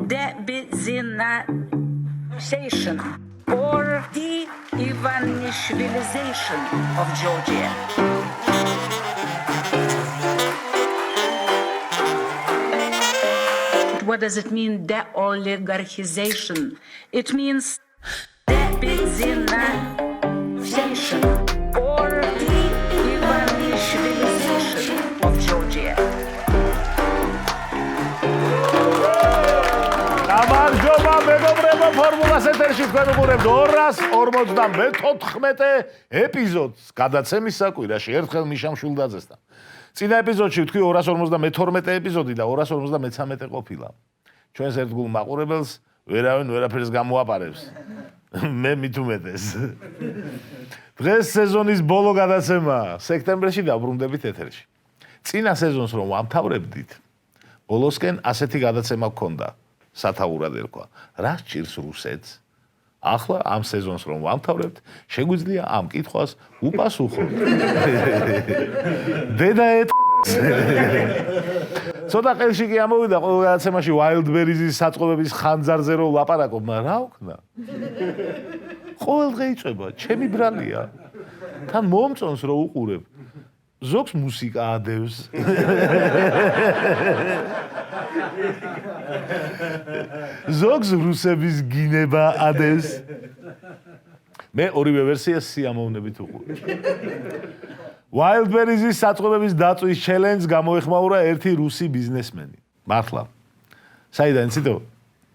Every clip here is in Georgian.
de-Ivanishvilization or de-Ivanishvilization of Georgia. What does it mean, de-oligarchization? It means de-Ivanishvilization or de-Ivanishvilization of Georgia. გამარჯობა მეგობრებო, ფორმულას ეთერში თქვენ უყურებთ 254 ეპიზოდს გადაცემის საკვირაში ერთხელ მიშამ შულდაძესთან. წინა ეპიზოდში ვთქვი 252 ეპიზოდი და 253 ყოფილა. ჩვენს ერთგულ მაყურებელს ვერავინ ვერაფერს გამოაპარებს. მე მით უმეტეს. დღეს სეზონის ბოლო გადაცემა სექტემბერში დავბრუნდებით ეთერში. წინა სეზონს რომ ვამთავრებდით, ბოლოსკენ ასეთი გადაცემა გქონდა. სათაურად ერქვა. რა სჭირს რუსეთს? ახლა ამ სეზონს რომ ვამთავრებთ, შეგვიძლია ამ კითხვას უპასუხოთ. დედა ცოტა ყელში კი ამოვიდა ყოველ გადაცემაში Wildberries-ის საწყობების ხანძარზე რომ ლაპარაკობ, მაგრამ რა ვქნა? ყოველ დღე იწვება, ჩემი ბრალია. თან მომწონს რომ უყურებ. ზოგს მუსიკა ადევს. ზოგს რუსების გინება ადევს. მე ორივე ვერსიას სიამოვნებით უყურებ. Wildberries-ის საწყობების დაწვის ჩელენჯს გამოეხმაურა ერთი რუსი ბიზნესმენი. მართლა. საიდან იცით?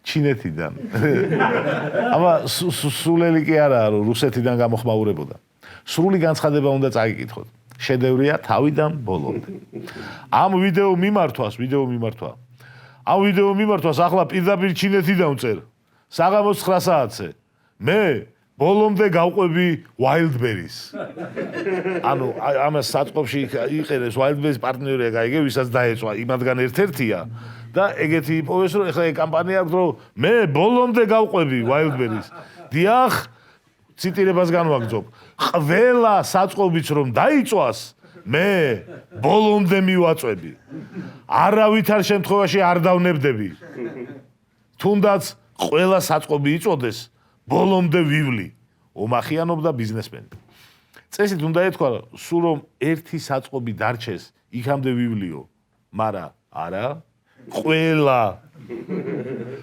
ჩინეთიდან. აბა სულელი კი არაა რომ რუსეთიდან გამოხმაურებოდა. სრული განცხადება უნდა წაიკითხოთ. შედევრია თავიდან ბოლომდე. ამ ვიდეო მიმართვას ახლა პირდაპირ ჩინეთიდან ვწერ. საღამოს 9 საათზე. მე ბოლომდე გავყვები Wildberries. ანუ ამას საწყობში იყენებს Wildberries პარტნიორია გაიგე, ვისაც დაეწვა, იმათგან ერთ-ერთია და ეგეთი იპოვეს რომ ეხლა ეს კამპანია აქვს რომ მე ბოლომდე გავყვები Wildberries. დიახ, ციტირებას განვაგრძობ. ყველა საწყობიც რომ დაიწვას, მე ბოლომდე მივაწვევი. არავითარ შემთხვევაში არ დავნებდები. თუნდაც ყველა საწყობი იწოდეს, ბოლომდე ვივლი. ომახიანობდა ბიზნესმენი. წესით უნდა ეთქვა, სულ რომ ერთი საწყობი დარჩეს, იქამდე ვივლიო. მაგრამ არა, ყველა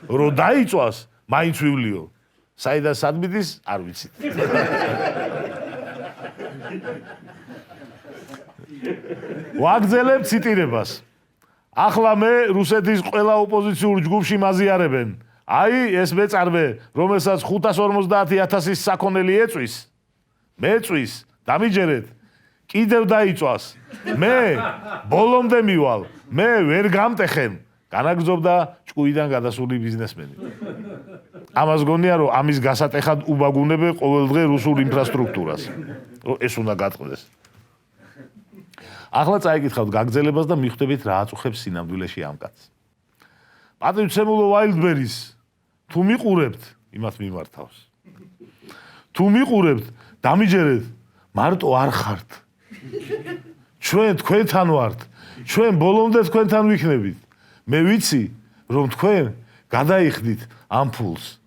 რომ დაიწვას, მაინც ვივლიო. საიდან სადმიდის, არ ვიცით. ვაგრძელებ ციტირებას. ახლა მე რუსეთის ყველა ოპოზიციურ ჯგუფში მაზიარებენ. აი ეს მეწარმე, რომელსაც 550,000 საქონელი ეწვის, მეწვის, დამიჯერეთ, კიდევ დაიწვას. მე ბოლომდე მივალ, მე ვერ გამტეხენ. განაგრძობდა ჭკუიდან გადასული ბიზნესმენი. ამას გონია რომ ამის გასატეხად უბაგუნებენ ყოველ დღე რუსულ ინფრასტრუქტურას. რომ ეს უნდა გატყდეს. ახლა წაიკითხავთ გაგრძელებას და მიხვდებით რა აწუხებს სინამდვილეში ამ კაცს. პატივცემულო Wildberries, თუ მიყურებთ, იმათ მიმართავს. თუ მიყურებთ, დამიჯერეთ, მარტო არ ხართ. ჩვენ თქვენთან ვართ. ჩვენ ბოლომდე თქვენთან ვიქნებით. მე ვიცი, რომ თქვენ გადაიხდით ამ ფულს.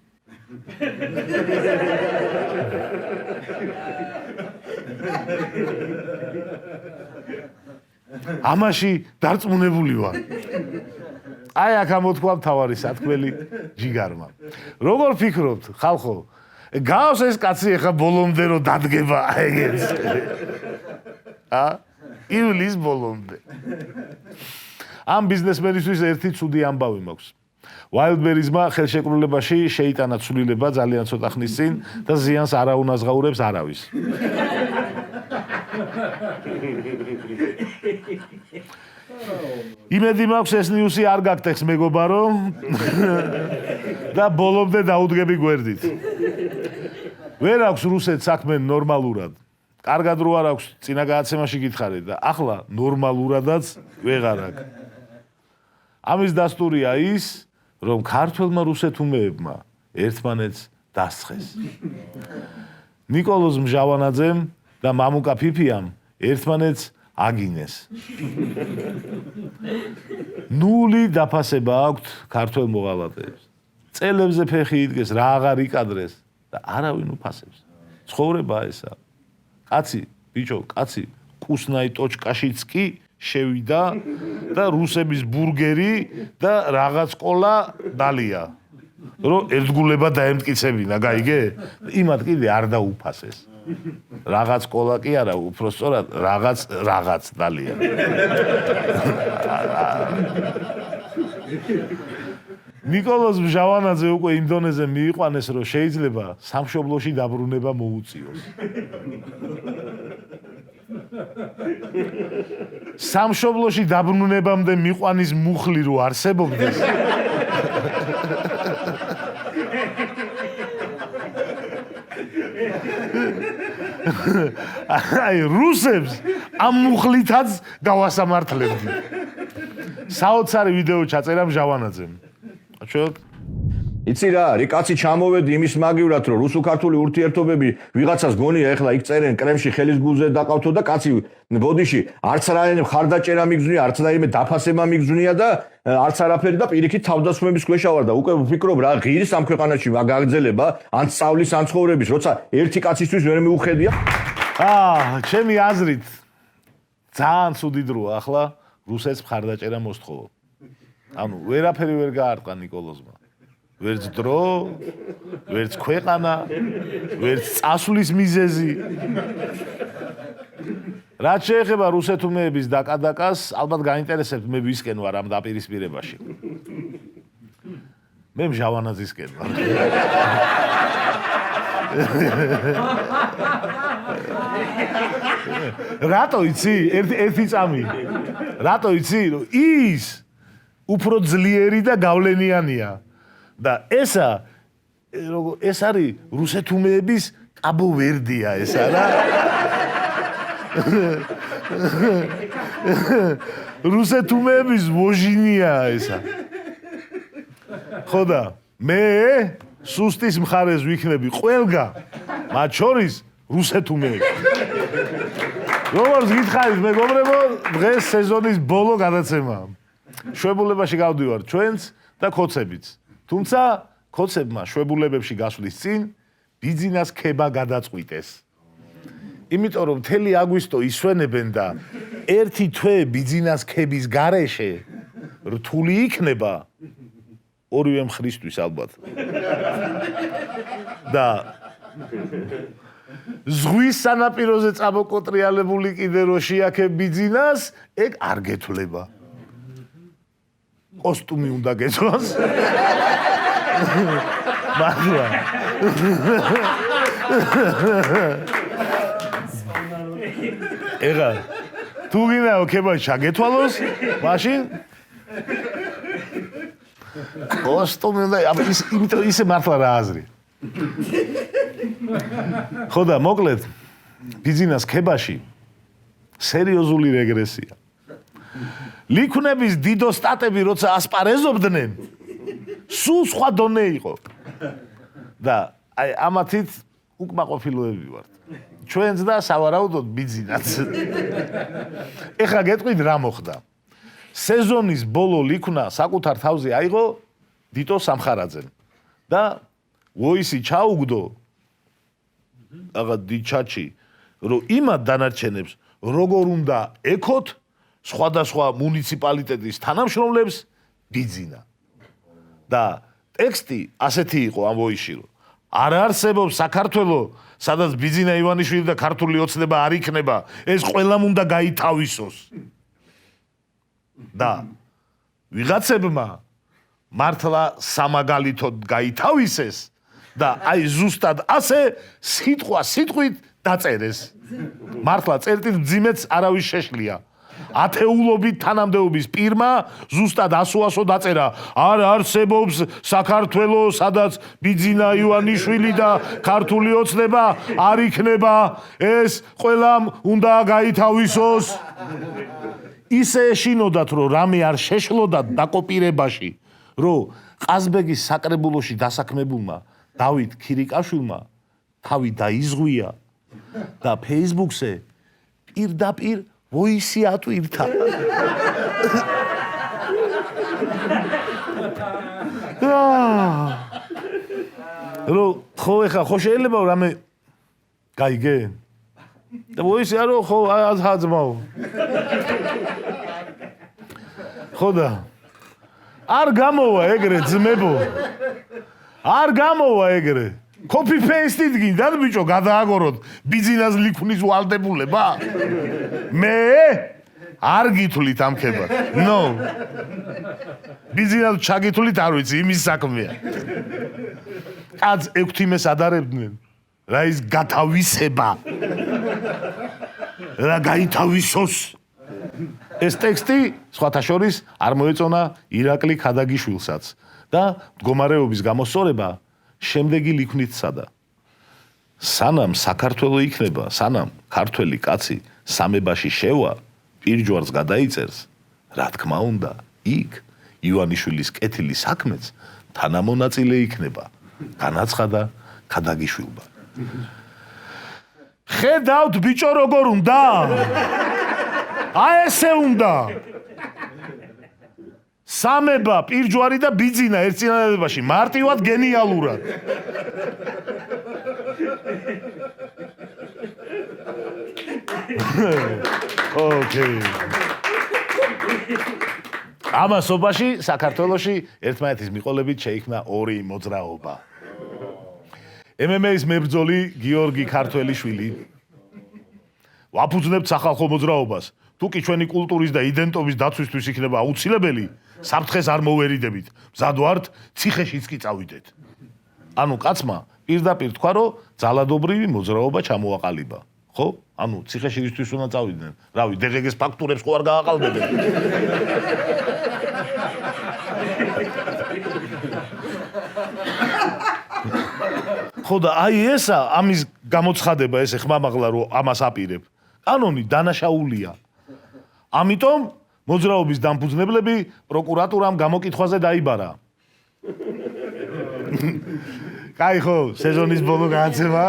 ამაში დარწმუნებული ვარ. აი აქ ამოთქვა მთავარი სათქმელი ჯიგარმა. როგორ ფიქრობთ, ხალხო? გავს ეს კაცი ახლა ბოლომდე რომ დადგება ეგეც. ივლის ბოლომდე. ამ ბიზნესმენისთვის ერთი ცუდი ამბავი მაქვს. Wildberries-მა ხელშეკრულებაში შეიტანა ცვლილება ძალიან ცოტა ხნის წინ და ზიანს არ აუნაზღაურებს არავის. იმედი მაქვს ეს ნიუსი არ გაგტეხს მეგობარო და ბოლომდე დაუდგები გვერდით. ვერ აქვს რუსეთს საქმე ნორმალურად. კარგად რო არ აქვს წინა გადაცემაში გითხარით და ახლა ნორმალურადაც ვეღარ აქვს. ამის დასტურია ის, რომ ქართველმა რუსეთუმეებმა ერთმანეთს დასხეს. ნიკოლოზ მჟავანაძემ და მამუკა ფიფიამ ერთმანეთს აგინეს. ნული დაფასება აქვთ ქართველ მოღალატეებს. წელებზე ფეხი იდგეს, რა აღარ იკადრეს და არავინ უფასებს. ცხოვრება ესა. კაცი, ბიჭო, კაცი კუსნაი ტოჩკაშიც კი შევიდა და რუსების ბურგერი და რაღაც ყოლა დალია. რომ ერთგულება დაემტკიცებინა, გაიგე? იმათ კიდე არ დაუფასეს. რაღაც ყოლა კი არა, უფრო სწორად რაღაც დალია. ნიკოლოზ მჟავანაძე უკვე იმ დონეზე მიიყვანეს, რომ შეიძლება სამშობლოში დაბრუნება მოუწიოს. სამშობლოში დაბრუნებამდე მიყვანის მუხლი რო არსებობდეს. აი რუსებს ამ მუხლითაც გავასამართლებდი. საოცარი ვიდეო ჩაწერა მჟავანაძემ. აჩვენოთ. იცი რა არის, კაცი ჩამოვედი იმის მაგივრად, რომ რუსულ-ქართული ურთიერთობები ვიღაცას გონია, ეხლა იქ წერენ კრემში ხელის გულზე დაკავთო და კაცი ბოდიში არც რაიმე მხარდაჭერა მიგზნია, არც რაიმე დაფასება მიგზნია და არც არაფერი და პირიქით თავდასხმების ქვეშ ავარ და უკვე ვფიქრობ რა ღირის ამ ქვეყანაში გაგრძელება, ან სწავლის, ან ცხოვრების, როცა ერთი კაცისთვის ვერ მიუხედია. ჩემი აზრით ძალიან ცუდი დროა ახლა რუსეთს მხარდაჭერა მოსთხოვო. ანუ ვერაფერი ვერ გაარტყა ნიკოლოზმა. ვერც დრო, ვერც ქვეყანა, ვერც წასვლის მიზეზი. რაც შეეხება რუსეთუმეების დაკადაკას, ალბათ გაინტერესებთ მე ვისკენ ვარ ამ დაპირისპირებაში. მე მჟავანაძისკენ ვარ. რატო იცი? ერთი წამი. რატო იცი? რომ ის უფრო ძლიერი და გავლენიანია. და ეს არის რუსეთუმეების კაბო-ვერდია ესა რა. რუსეთუმეების ვოჟინია ესა. ხო და მე სუსტის მხარეს ვიქნები ყველგა, მათ შორის რუსეთუმეები. როგორც გითხარით მეგობრებო, დღეს სეზონის ბოლო გადაცემაა. შვებულებაში გავდივარ ჩვენც და ქოცებიც. თუმცა ქოცებმა შვებულებებში გასვლის წინ ბიძინას ქება გადაწყვიტეს. იმიტომ რომ მთელი აგვისტო ისვენებენ და ერთი თვე ბიძინას ქების გარეშე რთული იქნება ორივე მხრისთვის ალბათ. და ზღვის სანაპიროზე წამოკოტრიალებული კიდე რო შეაქებ ბიძინას, ეგ არ გეთვლება. კოსტუმი უნდა გეცვას. მართლა. ეხლა თუ გინდა ოქება ჩაგეთვალოს, მაშინ კოსტუმი უნდა, იმიტომ ისე მართლა რა აზრი. ხო და მოკლედ ბიძინას ქებაში სერიოზული რეგრესია. ლიქვნების დიდო სტატები როცა ასპარეზობდნენ, სულ სხვა დონე იყო. და აი ამათით უკმაყოფილოები ვართ. ჩვენც და სავარაუდოდ ბიძინაც. ეხლა გეტყვით რა მოხდა. სეზონის ბოლო ლიქნა საკუთარ თავზე აიღო დიტო სამხარაძემ და ვოისი ჩაუგდო აღა დიჩაჩი, რომ იმათ დანარჩენებს როგორ უნდა ეკოთ სხვადასხვა მუნიციპალიტეტის თანამშრომლებს ბიძინა. და ტექსტი ასეთი იყო ამ ვოიში, რომ არ არსებობს საქართველო, სადაც ბიძინა ივანიშვილი და ქართული ოცნება არ იქნება, ეს ყველამ უნდა გაითავისოს. და ვიღაცებმა მართლა სამაგალითოდ გაითავისეს და აი ზუსტად ასე სიტყვა სიტყვით დაწერეს. მართლა წერტილ მძიმეც არავის შეშლია. ათეულობით თანამდებობის პირმა ზუსტად ასო დაწერა. არ არსებობს საქართველო, სადაც ბიძინა ივანიშვილი და ქართული ოცნება არ იქნება, ეს ყველამ უნდა გაითავისოს. ისე ეშინოდათ, რომ რამე არ შეშლოდათ დაკოპირებაში, რომ ყაზბეგის საკრებულოში დასაქმებულმა დავით ქირიკაშვილმა თავი დაიზღვია და Facebook-ზე პირდაპირ ვოისი ატვირთა. ხო ეხა ხო შეიძლება რამე გაიგე? და ვოისი არო ხო აზჰაძმაო. ხო და არ გამოვა ეგრე ძმებო. არ გამოვა ეგრე. Copy paste-ით გინდათ ბიჭო გადააგოროთ ბიზნეს ლიქნის ვალდებულება? მე არ გითვლით ამ ხებად. No. ბიზნეს ჩაგითვლით არ ვიცი, იმის საქმეა. კაც 6 იმეს ადარებდნენ. რა ის გათავისება. რა გაითავისოს. ეს ტექსტი სხვათა შორის არ მოეწონა ირაკლი ქადაგიშვილსაც და მდგომარეობის გამოსწორება შემდეგი ლიქვნით სადა. სანამ საქართველო იქნება, სანამ ქართველი კაცი სამებაში შევა, პირჯვარს გადაიწერს, რა თქმა უნდა, იქ ივანიშვილის კეთილი საქმეც თანამონაწილე იქნება, განაცხადა ქადაგიშვილმა. ხედავთ ბიჭო როგორ უნდა? ესე უნდა. სამება, პირჯვარი და ბიძინა ერთ წინადადებაში მარტივად გენიალურად. ოკეი. ამასობაში საქართველოში ერთმანეთის მიყოლებით შეიქმნა ორი მოძრაობა. MMA-ის მებრძოლი გიორგი ქართველიშვილი ვაფუძნებთ სახალხო მოძრაობას. თუ კი ჩვენი კულტურის და იდენტობის დაცვისთვის იქნება აუცილებელი, საფრთხეს არ მოვერიდებით. მზად ვართ, ციხეშიც კი წავიდეთ. ანუ კაცმა პირდაპირ თქვა, რომ ძალადობრივი მოძრაობა ჩამოაყალიბა. ხო? ანუ ციხეში ისთვის უნდა წავიდნენ. რავი, დეგეგეს ფაქტურებს ხო არ გააყალბებენ. ხო და აი ესა ამის გამოცხადება ესე ხმამაღლა რომ ამას აპირებ. კანონი დანაშაულია. ამიტომ მოძრაობის დამფუძნებლები პროკურატურამ გამოკითხვაზე დაიბარა. კაი ხო, სეზონის ბოლო განაცემა.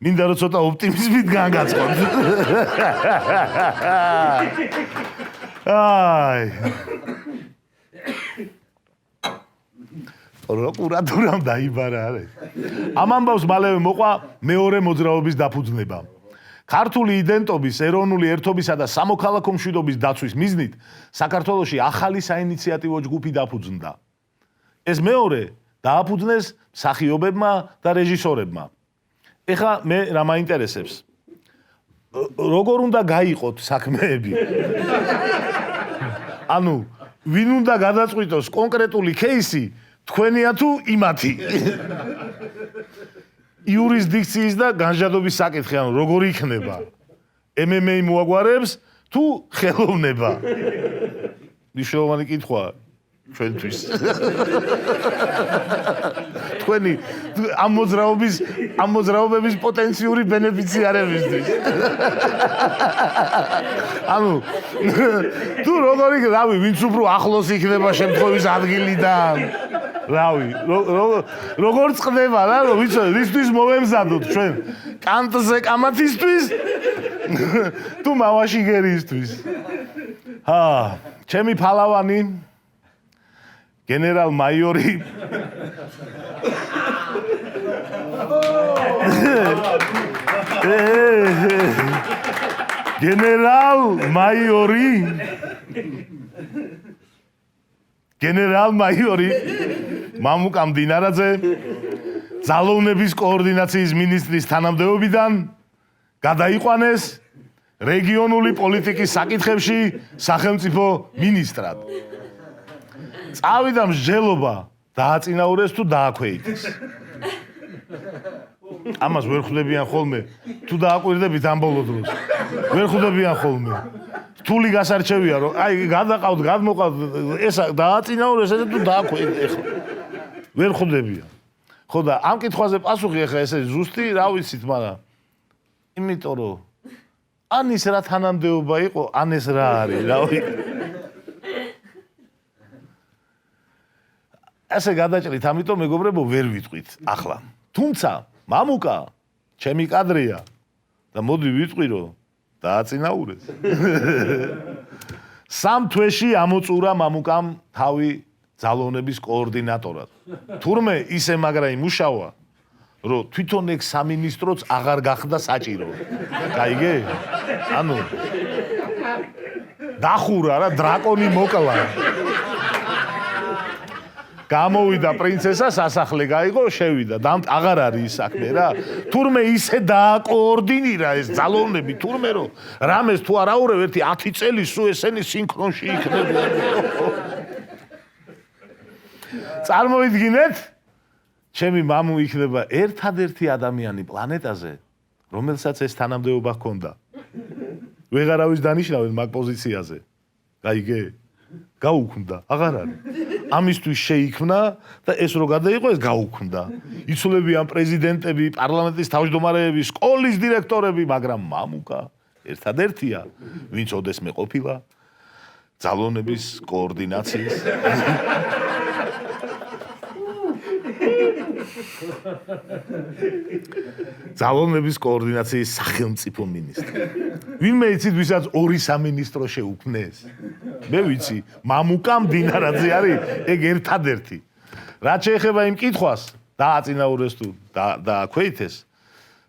მინდა რომ ცოტა ოპტიმიზმით განგაწყოთ. აი. პროკურატურამ დაიბარა არის. ამ ამბავს მალევე მოყვა მეორე მოძრაობის დაფუძნება. ქართული იდენტობის, ეროვნული ერთობისა და სამოქალაქო მშვიდობის დაცვის მიზნით საქართველოში ახალი საინიციატივო ჯგუფი დაფუძნდა. ეს მეორე დააფუძნეს მსახიობებმა და რეჟისორებმა. ეხლა მე რა მაინტერესებს? როგორ უნდა გაიყოთ საქმეები? ანუ ვინ უნდა გადაწყვიტოს კონკრეტული кейსი, თქვენია თუ იმათი? იურისდიქციის და განჟადობის საკითხი, ანუ როგორ იქნება? MMA მოაგვარებს თუ ხელოვნება? მნიშვნელოვანი კითხვაა ჩვენთვის. თქვენი ამ მოძრაობების პოტენციური ბენეფიციარებისთვის. ანუ თუ როგორ იქნება, რავი, ვინც უფრო ახლოს იქნება შემთხვევის ადგილიდან. რავი, როგორ წდება რა, რომ ვიცი, ისთვის მოვემზადოთ ჩვენ კანტზე კამათისთვის თუ მავაშიგერისთვის. ჩემი ფალავანი გენერალ მაიორი გენერალ მაიორი მამუკა მდინარაძე ძალოვნების კოორდინაციის მინისტრის თანამდებობიდან გადაიყვანეს რეგიონული პოლიტიკის საკითხებში სახელმწიფო მინისტრად. წავიდა მსჯელობა დააწინაურეს თუ დააქვეითეს. ამას ვერ ხვდებიან ხოლმე, თუ დააკვირდებით ამ ბოლო დროს. ვერ ხვდებიან ხოლმე. რთული გასარჩევია, რომ აი გადაყავთ, გადმოყავთ, ესა დააწინაურეს ესე თუ დააქვეითეს ეხლა. ვერ ხვდებიან. ხო და ამ კითხვაზე პასუხი ეხლა ესე ზუსტი, რა ვიცით, მაგრამ იმიტომ რომ ან ის რა თანამდებობა იყო, ან ეს რა არის, რავი. ასე გადაჭრით, ამიტომ მეგობრებო ვერ ვიტყვით ახლა. თუმცა მამუკა ჩემი კადრია და მოდი ვიტყვი რომ დააწინაურეს. 3 თვეში ამოწურა მამუკამ თავი ძალოვნების კოორდინატორად. თურმე ისე მაგრა იმუშავა, რომ თვითონ ეგ სამინისტროც აღარ გახდა საჭირო. გაიგე? ანუ დახურა რა დრაკონი მოკლა. გამოვიდა პრინცესა სასახლე გაიღო, შევიდა. აღარ არის ის საქმე რა. თურმე ისე დააკოორდინირა ეს ძალოვნები, თურმე რომ რამეს თუ არაურევ ერთი 10 წელი სულ ესენი სინქრონში იქნებიან. წარმოიდგინეთ, ჩემი მამუ იქნება ერთადერთი ადამიანი პლანეტაზე, რომელსაც ეს თანამდებობა ჰქონდა. ვეღარავის დანიშნავენ მაგ პოზიციაზე. გაიგე? გაუქმდა, აღარ არის. ამისთვის შეიქმნა და ეს რო გადაიყო, ეს გაუქმდა. იცვლებიან პრეზიდენტები, პარლამენტის თავმჯდომარეები, სკოლის დირექტორები, მაგრამ მამუკა ერთადერთია, ვინც ოდესმე ყოფილა ძალოვნების კოორდინაციის ძალოვნების კოორდინაციის სახელმწიფო მინისტრი. ვინმე იცით, ვისაც 2 სამინისტრო შეუქმნეს? მე ვიცი, მამუკა მდინარაძე არის ეგ ერთადერთი. რაც შეეხება იმ კითხვას, დააწინაურეს თუ დააქვეითეს,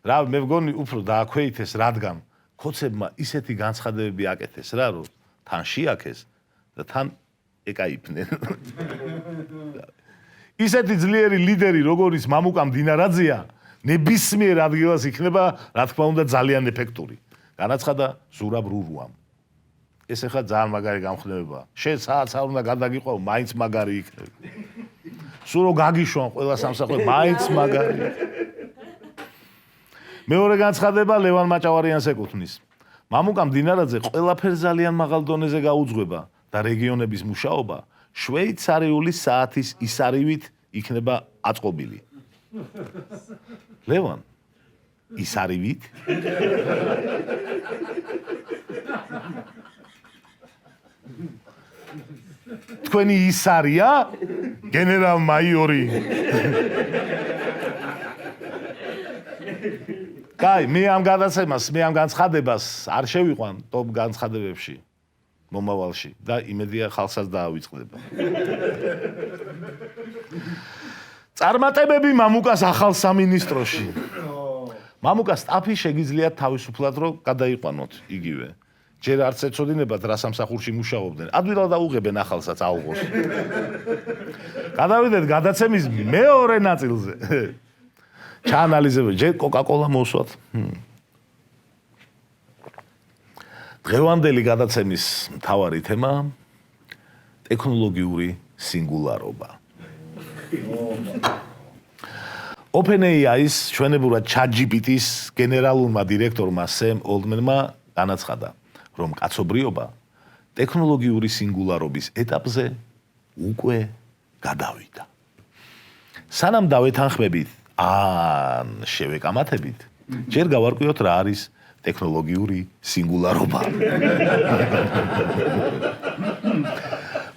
რა მე მგონი უფრო დააქვეითეს, რადგან ქოცებმა ისეთი განცხადებები აკეთეს რა, რომ თან შეაქეს და თან ეკაიფნენ. ისეთი ძლიერი ლიდერი, როგორიც მამუკა მდინარაძეა, ნებისმიერ ადგილას იქნება, რა თქმა უნდა, ძალიან ეფექტური. განაცხადა ზურაბ რურუამ. ეს ახლა ძალიან მაგარი გამხნევებაა. შენ საათს არ უნდა გადაგიყვაო, მაინც მაგარი იქნება. სულ რო გაგიშვან ყველა სამსახური, მაინც მაგარი. მეორე განცხადება ლევან მაჭავარიანს ეკუთვნის. მამუკა მდინარაძე ყველაფერს ძალიან მაღალ დონეზე გაუძღვება და რეგიონების მუშაობა შვეიცარიული საათის ისარივით იქნება აწყობილი. ლევან, ისარივით? თქვენი ისარია? გენერალ მაიორი. კაი, მე ამ გადაცემას, მე ამ განცხადებას არ შევიყვან ტოპ განცხადებებში. მომავალში და იმედია ხალხსაც დაავიწყდება. წარმატებები მამუკას ახალ სამინისტროში. მამუკას სტაფი შეგიძლიათ თავისუფლად რომ გადაიყვანოთ იგივე. ჯერ არც ეცოდინებათ რა სამსახურში მუშაობდნენ. ადვილად აუღებენ ახალსაც აუღოს. გადავიდეთ გადაცემის მეორე ნაწილზე. ჩაანალიზებთ, ჯერ კოკა-კოლა მოვსვათ. დღევანდელი გადაცემის მთავარი თემა ტექნოლოგიური სინგულარობა. OpenAI-ის ჩვენებურად ChatGPT-ის გენერალურმა დირექტორმა სემ ოლდმენმა განაცხადა, რომ კაცობრიობა ტექნოლოგიური სინგულარობის ეტაპზე უკვე გადავიდა. სანამ დავეთანხმებით ან შევეკამათებით, ჯერ გავარკვიოთ რა არის ტექნოლოგიური სინგულარობა.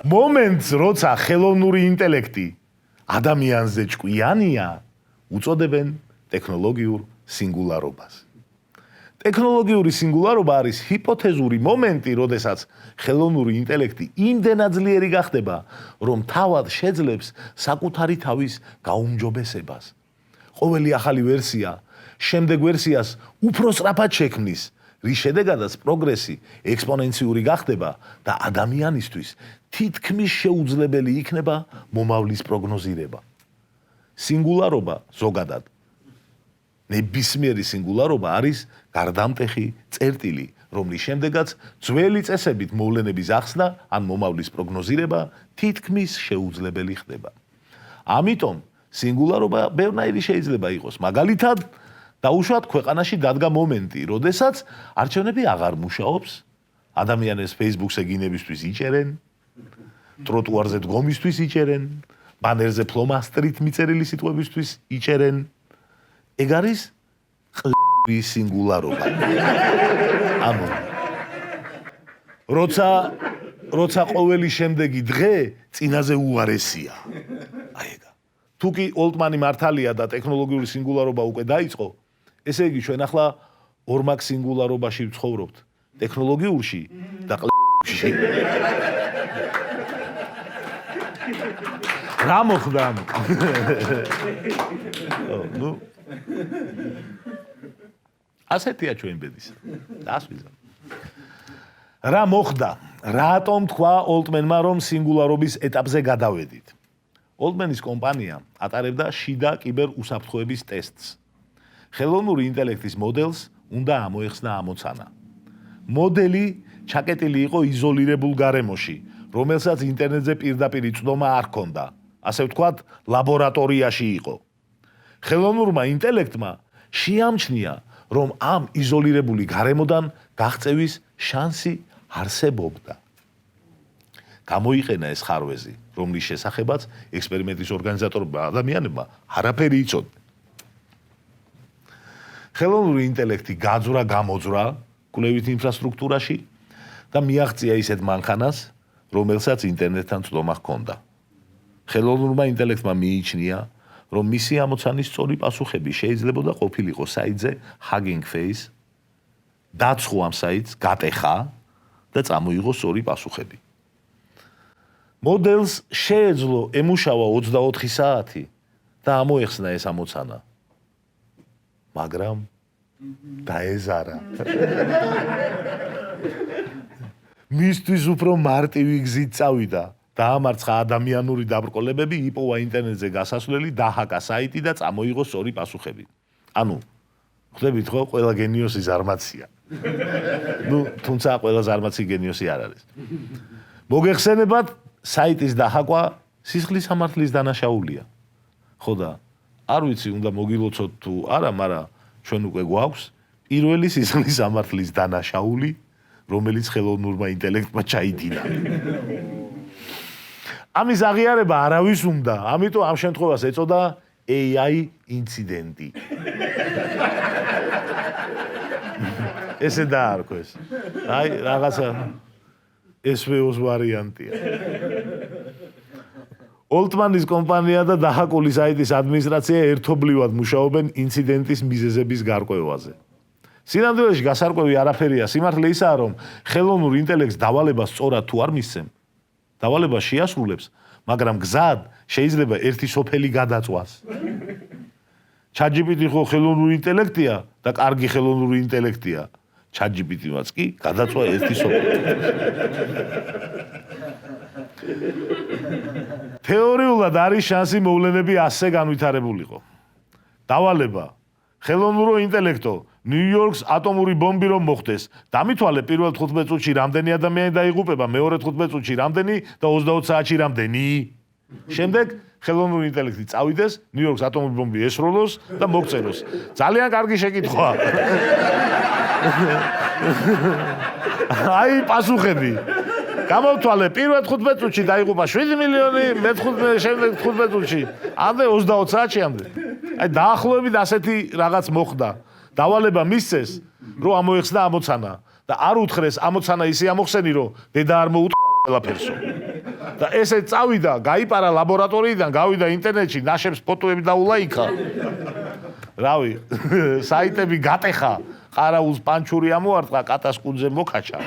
მომენტს, როცა ხელოვნური ინტელექტი ადამიანზე ჭკვიანია, უწოდებენ ტექნოლოგიურ სინგულარობას. ტექნოლოგიური სინგულარობა არის ჰიპოთეზური მომენტი, როდესაც ხელოვნური ინტელექტი იმდენად ძლიერი გახდება, რომ თავად შეძლებს საკუთარი თავის გაუმჯობესებას. ყოველი ახალი ვერსია შემდეგ ვერსიას უფრო სწრაფად შექმნის, რის შედეგადაც პროგრესი ექსპონენციური გახდება და ადამიანისთვის თითქმის შეუძლებელი იქნება მომავლის პროგნოზირება. სინგულარობა ზოგადად ნებისმიერი სინგულარობა არის გარდამტეხი წერტილი, რომლის შემდეგაც ძველი წესებით მოვლენების ახსნა ან მომავლის პროგნოზირება თითქმის შეუძლებელი ხდება. ამიტომ სინგულარობა ბევრნაირი შეიძლება იყოს. მაგალითად, დაუშვათ ქვეყანაში დადგა მომენტი, როდესაც არჩევნები აღარ მუშაობს, ადამიანებს Facebook-ზე გინებისთვის იჭერენ, ტროტუარზე დგომისთვის იჭერენ, ბანერზე ფლომასტრით მიწერილი სიტყვებისთვის იჭერენ. ეგ არის ყლების სინგულარობა. ანუ როცა ყოველი შემდეგი დღე წინაზე უარესია. აი ეგა. თუ კი ოლტმანი მართალია და ტექნოლოგიური სინგულარობა უკვე დაიწყო, ესე იგი ჩვენ ახლა ორმაგ სინგულარობაში ვცხოვრობთ. ტექნოლოგიურში და ყლებში. რა მოხდა? ნუ ასეთია ჩვენ ბედის. დასვიზა. რა მოხდა? რატომ თქვა ოლტმენმა, რომ სინგულარობის ეტაპზე გადავედით? ოლტმენის კომპანია ატარებდა შიდა კიბერ უსაფრთხოების ტესტს. ხელოვნური ინტელექტის მოდელს უნდა ამოეხსნა ამოცანა. მოდელი ჩაკეტილი იყო იზოლირებულ გარემოში, რომელსაც ინტერნეტზე პირდაპირ იწვდომა არ ჰქონდა. ასე ვთქვათ, ლაბორატორიაში იყო. ხელოვნურმა ინტელექტმა შეამჩნია, რომ ამ იზოლირებული გარემოდან გაღწევის შანსი არსებობდა. გამოიყენა ეს ხარვეზი, რომლის შესახებაც ექსპერიმენტის ორგანიზატორებმა ადამიანებმა არაფერი იცოდნენ. ხელოვნური ინტელექტი გამოძვრა კვლევით ინფრასტრუქტურაში და მიაღწია ისეთ მანქანას, რომელსაც ინტერნეტთან წვდომა ჰქონდა. ხელოვნურმა ინტელექტმა მიიჩნია, რომ მისი ამოცანის სწორი პასუხები შეიძლებოდა ყოფილიყო საიტზე Hugging Face, დაცხო ამ საიტს, გატეხა და წამოიღო სწორი პასუხები. მოდელს შეეძლო ემუშავა 24 საათი და ამოეხსნა ეს ამოცანა. მაგრამ დაეზარა. მისთვის უფრო მარტივი გზით წავიდა. დაამარცხა ადამიანური დაბრკოლებები, იპოვა ინტერნეტზე გასასვლელი, დაჰაკა საიტი და წამოიღო სწორი პასუხები. ანუ, ხვდებით ხო, ყველა გენიოსი ზარმაცია. ნუ, თუმცა ყველა ზარმაცი გენიოსი არ არის. მოგეხსენებათ, საიტის დაჰაკვა სისხლის სამართლის დანაშაულია. ხო და არ ვიცი, უნდა მოგილოცოთ თუ არა, მაგრამ ჩვენ უკვე გვაქვს პირველი სისხლის სამართლის დანაშაული, რომელიც ხელოვნურმა ინტელექტმა ჩაიდინა. ამის აღიარება არავის უნდა, ამიტომ ამ შემთხვევას ეწოდა AI ინციდენტი. ესე დაარქვეს. აი, რაღაცა SVO-ს ვარიანტია. ოლტმანის კომპანია და დაჰაკული საიტის ადმინისტრაცია ერთობლივად მუშაობენ ინციდენტის მიზეზების გარკვევაზე. სინამდვილეში გასარკვევი არაფერია, სიმართლე ისაა, რომ ხელოვნურ ინტელექტს დავალება სწორად თუ არ მისცემ, დავალება შეასრულებს, მაგრამ გზად შეიძლება ერთი სოფელი გადაწვას. ChatGPT ხო ხელოვნური ინტელექტია და კარგი ხელოვნური ინტელექტია. ChatGPT-მაც კი გადაწვა ერთი სოფელი. თეორიულად არის შანსი მოვლენები ასე განვითარებულიყო. დავალება ხელოვნურო ინტელექტო ნიუ-იორკს ატომური ბომბი რომ მოხდეს, დამითვალე პირველ 15 წუთში რამდენი ადამიანი დაიღუპება, მეორე 15 წუთში რამდენი და 20 საათში რამდენი. შემდეგ ხელოვნური ინტელექტი წავიდეს, ნიუ-იორკს ატომური ბომბი ესროლოს და მოგწეროს. ძალიან კარგი შეკითხვაა. აი პასუხები. გამოვთვალე, პირველ 15 წუთში დაიღუპა 7 მილიონი, შემდეგ 15 წუთში, ამდე 20 საათში ამდე. აი დაახლოებით ასეთი რაღაც მოხდა. დავალება მისცეს, რომ ამოეხსნა ამოცანა და არ უთხრეს ამოცანა ისე ამოხსენი, რომ დედა არ მოუტყვა ყველაფერსო. და ესე წავიდა, გაიპარა ლაბორატორიიდან, გავიდა ინტერნეტში, ნაშებს ფოტოები დაულაიქა. რავი, საიტები გატეხა, ყარაულს პანჩური ამოარტყა, კატას კუნძზე მოკაჩა.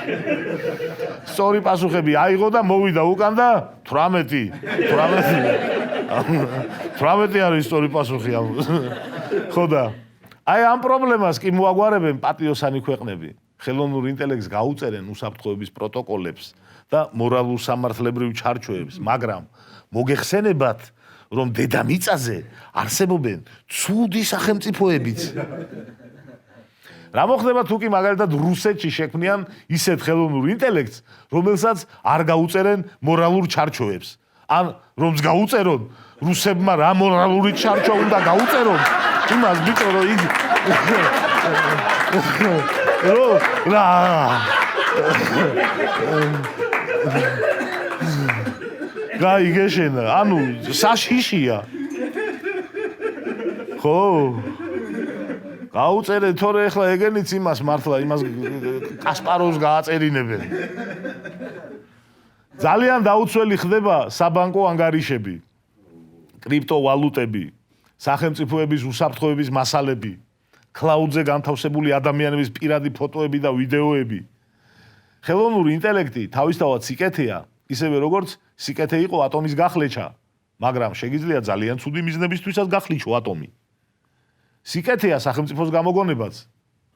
სწორი პასუხები აიღო და მოვიდა უკან და 18 არის სწორი პასუხი ამ. ხო და აი ამ პრობლემას კი მოაგვარებენ პატიოსანი ქვეყნები. ხელოვნურ ინტელექტს გაუწერენ უსაფრთხოების პროტოკოლებს და მორალურ სამართლებრივ ჩარჩოებს, მაგრამ მოგეხსენებათ, რომ დედამიწაზე არსებობენ ცუდი სახელმწიფოებიც. რა მოხდება თუ კი მაგალითად რუსეთში შექმნიან ისეთ ხელოვნურ ინტელექტს, რომელსაც არ გაუწერენ მორალურ ჩარჩოებს. ან რომს გაუწერონ, რუსებმა რა მორალური ჩარჩო უნდა გაუწერონ? იმას ბიჭო რომ იგი რა გაიგეშენა, ანუ საშიშია. ხო გაუწერე თორე ახლა ეგენიც იმას მართლა იმას კასპაროვს გააწერინებენ. ძალიან დაუცველი ხდება საბანკო ანგარიშები, კრიპტოვალუტები, სახელმწიფოების უსაფრთხოების მასალები, კლაუდზე განთავსებული ადამიანების პირადი ფოტოები და ვიდეოები, ხელოვნური ინტელექტი თავისთავად სიკეთეა, ისევე როგორც სიკეთე იყო ატომის გახლეჩა, მაგრამ შეგიძლია ძალიან ცუდი მიზნებისთვისაც გახლიჩო ატომი. სიკეთეა სახელმწიფოს გამოგონებაც.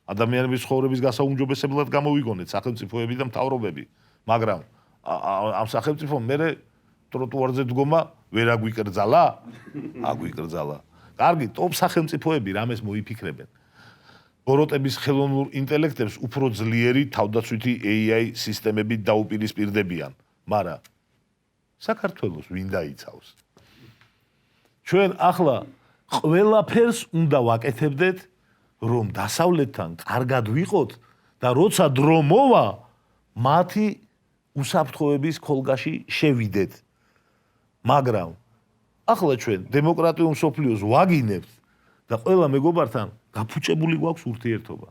ადამიანების ცხოვრების გასაუმჯობესებლად გამოვიგონეთ სახელმწიფოები და მთავრობები, მაგრამ ამ სახელმწიფომ მერე ტროტუარზე დგომა ვერ აგვიკრძალა? აგვიკრძალა. კარგი, ტოპ სახელმწიფოები რამეს მოიფიქრებენ. ბოროტების ხელოვნურ ინტელექტებს უფრო ძლიერი თავდაცვითი AI სისტემებით დაუპირისპირდებიან, მაგრამ საქართველოს ვინ დაიცავს? ჩვენ ახლა ყველაფერს უნდა ვაკეთებდეთ, რომ დასავლეთთან კარგად ვიყოთ და როცა დრო მოვა, მათი უსაფრთხოების ქოლგაში შევიდეთ. მაგრამ ახლა ჩვენ დემოკრატიულ მსოფლიოს ვაგინებთ და ყველა მეგობართან გაფუჭებული გვაქვს ურთიერთობა.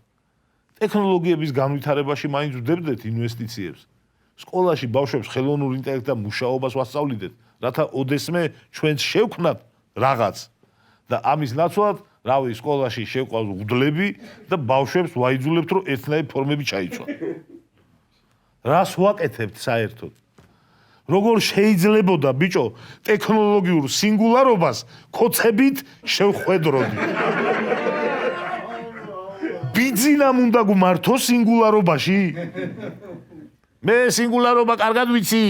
ტექნოლოგიების განვითარებაში მაინც ვდებდეთ ინვესტიციებს. სკოლაში ბავშვებს ხელოვნურ ინტელექტთან მუშაობას ვასწავლიდეთ, რათა ოდესმე ჩვენც შევქმნათ რაღაც. და ამის ნაცვლად, რავი, სკოლაში შევყავს უდლები და ბავშვებს ვაიძულებთ, რომ ერთნაირი ფორმები ჩაიცვან. რას ვაკეთებთ საერთოდ? როგორ შეიძლებოდა ბიჭო ტექნოლოგიურ სინგულარობას ქოცებით შევხვედროდი? ბიძინამ უნდა გმართო სინგულარობაში? მე სინგულარობა კარგად ვიცი.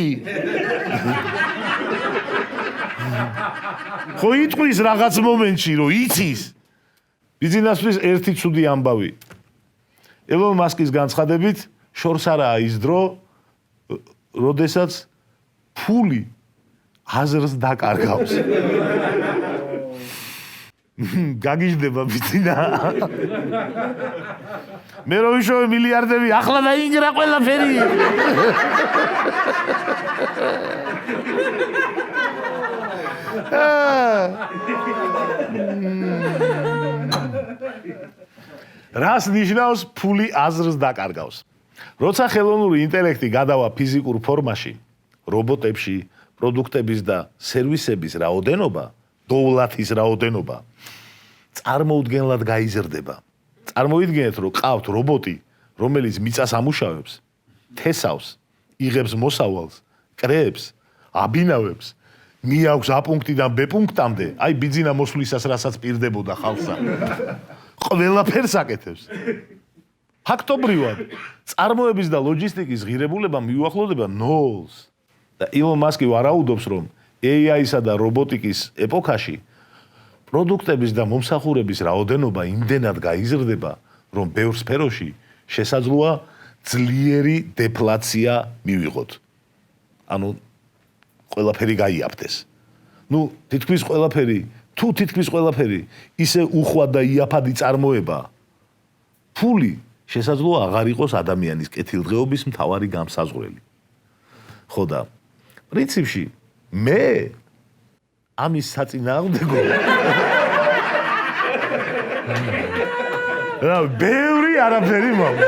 ხო იტყვის რაღაც მომენტში, რომ იცის. ბიძინასთვის ერთი ცუდი ამბავი. ელონ მასკის განცხადებით, შორს არაა ის დრო, როდესაც ფული აზრს დაკარგავს. გაგიჟდება ბიძინა. მე რო ვიშოვე მილიარდები, ახლა დაინგრა ყველაფერი. რას ნიშნავს ფული აზრს დაკარგავს? როცა ხელოვნური ინტელექტი გადავა ფიზიკურ ფორმაში, რობოტებში, პროდუქტების და სერვისების რაოდენობა, დოვლათის რაოდენობა წარმოუდგენლად გაიზრდება. წარმოიდგინეთ, რომ ყავთ რობოტი, რომელიც მიწას ამუშავებს, თესავს, იღებს მოსავალს, კრეებს, აბინავებს, მიაქვს A პუნქტიდან B პუნქტამდე, აი ბიძინა მოსვლისას რასაც პირდებოდა ხალხსა. ყველაფერს აკეთებს. ფაქტობრივად, წარმოების და ლოჯისტიკის ღირებულება მიუახლოვდება ნოლს. და ილონ მასკი ვარაუდობს, რომ AI-სა და რობოტიკის ეპოქაში პროდუქტების და მომსახურების რაოდენობა იმდენად გაიზრდება, რომ ბევრ სფეროში შესაძლოა ძლიერი დეფლაცია მივიღოთ. ანუ ყველაფერი გაიაფთეს. თითქმის ყველაფერი ისე უხვად და იაფადი წარმოება. ფული შესაძლოა აღარ იყოს ადამიანის კეთილდღეობის მთავარი გამსაზღვრელი. ხო და პრინციპში მე ამის საწინააღმდეგო რა ბევრი არაფერი მაქვს.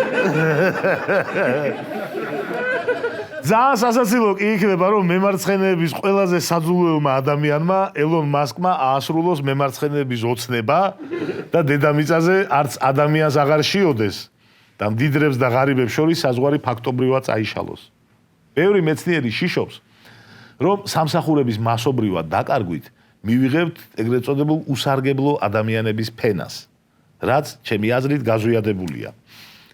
ძალიან სასაცილო კი იქნება, რომ მემარცხენეების ყველაზე საძულველმა ადამიანმა ელონ მასკმა აასრულოს მემარცხენეების ოცნება და დედამიწაზე არც ადამიანს აღარ შეოდეს და მდიდრებს და ღარიბებს შორის საზღვარი ფაქტობრივად წაიშალოს. ბევრი მეცნიერი შიშობს, რომ სამსახურების მასობრივად დაკარგვით მივიღებთ ეგრეთ წოდებულ უსარგებლო ადამიანების ფენას, რაც ჩემი აზრით გაზვიადებულია.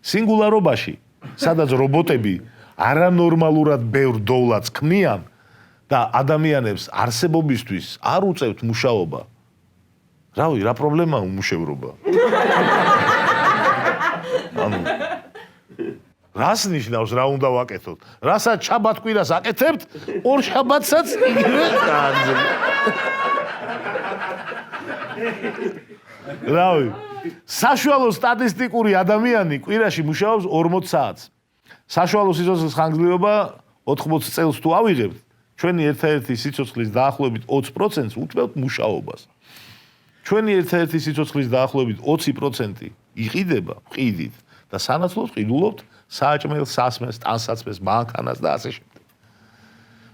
სინგულარობაში, სადაც რობოტები არანორმალურად ბევრ დოვლათს ქმნიან და ადამიანებს არსებობისთვის არ უწევთ მუშაობა. რავი, რა პრობლემაა უმუშევრობა? ანუ რას ნიშნავს რა უნდა ვაკეთოთ? რასაც შაბათ-კვირას აკეთებთ, ორ შაბათსაც იგივე განძი. რავი, საშუალო სტატისტიკური ადამიანი კვირაში მუშაობს 40 საათს. საშუალო სიცოცხლის ხანგრძლივობა 80 წელს თუ ავიღებთ, ჩვენი ერთადერთი სიცოცხლის დაახლოებით 20%-ს უთმევთ მუშაობას. ჩვენი ერთადერთი სიცოცხლის დაახლოებით 20% იყიდება ყიდით და სანაცვლოდ ყიდულობთ საჭმელს, სასმელს, ტანსაცმელს, მანქანას და ასე შემდეგ.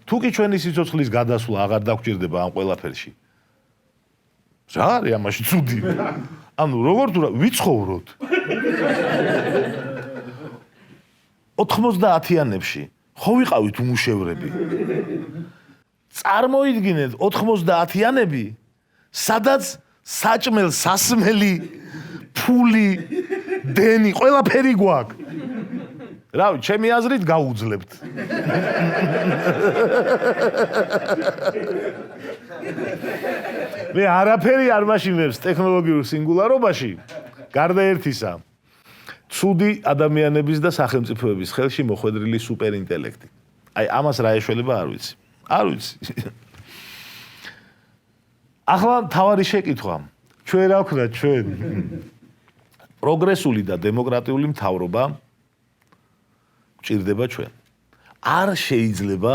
თუ კი ჩვენი სიცოცხლის გადასვლა აღარ დაგჭირდება ამ ყველაფერში, რა არის ამაში ცუდი? ანუ როგორ თუ ვიცხოვროთ? 90-იანებში ხო ვიყავით უმუშევრები. წარმოიდგინეთ 90-იანები, სადაც საჭმელ, სასმელი, ფული, დენი, ყველაფერი გვაქვს. რავი, ჩემი აზრით გაუძლებთ. მე არაფერი არ მაშინებს ტექნოლოგიურ სინგულარობაში, გარდა ერთისა. ცუდი ადამიანების და სახელმწიფოების ხელში მოხვედრილი სუპერინტელექტი. აი, ამას რა ეშველება არ ვიცი. არ ვიცი. ახლა თავარი შეკითხვა. ჩვენ რა ვქნათ ჩვენ? პროგრესული და დემოკრატიული მთავრობა ჭირდება ჩვენ. არ შეიძლება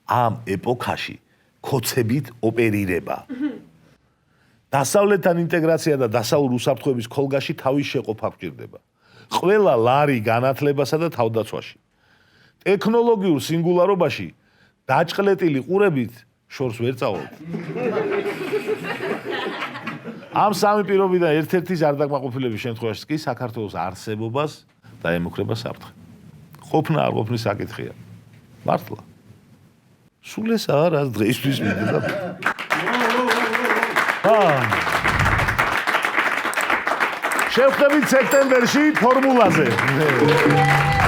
ამ ეპოქაში ქოცებით ოპერირება. დასავლეთთან ინტეგრაცია და დასავლურ უსაფრთხოების ქოლგაში თავის შეყოფა გვჭირდება. ყველა ლარი განათლებასა და თავდაცვაში. ტექნოლოგიურ სინგულარობაში დაჭყლეტილი ყურებით შორს ვერ წავალთ. ამ სამი პირობიდან ერთ-ერთის არ დაკმაყოფილების შემთხვევაში კი საქართველოს არსებობას დაემუქრება საფრთხე. ყოფნა არ ყოფნის საკითხია. მართლა. სულ ეს არა დღეისთვის მინდა. შევხვდებით სექტემბერში ფორმულაზე.